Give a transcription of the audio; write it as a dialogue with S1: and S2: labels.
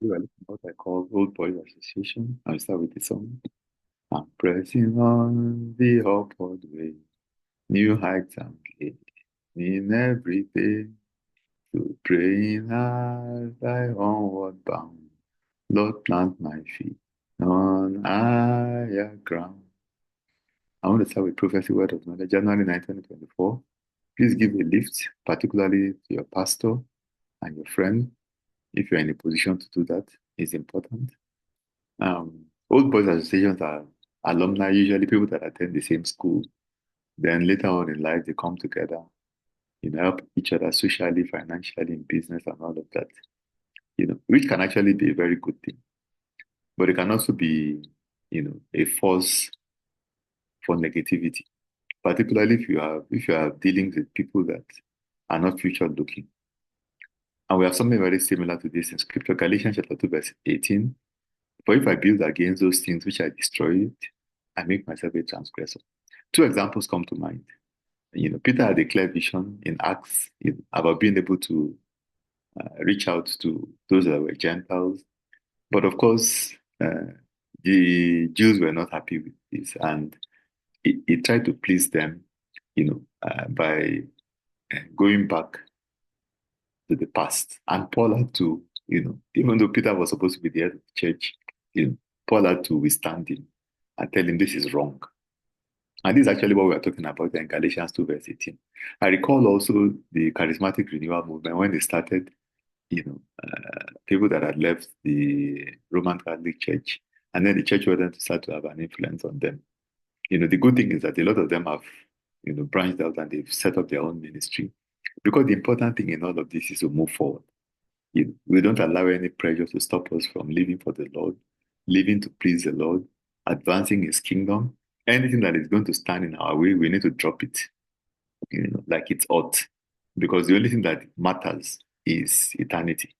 S1: We were looking at what I call Old Boys Association. I'll start with the song. I'm pressing on the upward way, new heights I'm gaining every day. So praying as I onward bound, Lord plant my feet on higher ground. I want to start with prophecy word of knowledge, January 9, 2024. Please give a lift, particularly to your pastor and your friend, if you're in a position to do that. It's important. Old boys associations are alumni, usually people that attend the same school. Then later on in life, they come together, help each other socially, financially, in business, and all of that. Which can actually be a very good thing, but it can also be, a force for negativity, particularly if you are dealing with people that are not future looking. And we have something very similar to this in Scripture, Galatians chapter 2, verse 18. For if I build against those things which I destroyed, I make myself a transgressor. Two examples come to mind. Peter had a clear vision in Acts about being able to reach out to those that were Gentiles. But of course, the Jews were not happy with this, and he tried to please them, by going back to the past. And Paul had to, even though Peter was supposed to be the head of the church, Paul had to withstand him and tell him this is wrong. And this is actually what we are talking about in Galatians 2, verse 18. I recall also the charismatic renewal movement when they started, people that had left the Roman Catholic Church, and then the church wanted to start to have an influence on them. The good thing is that a lot of them have, branched out and they've set up their own ministry. Because the important thing in all of this is to move forward. We don't allow any pressure to stop us from living for the Lord, living to please the Lord, advancing His kingdom. Anything that is going to stand in our way, we need to drop it, like it's ought. Because the only thing that matters is eternity.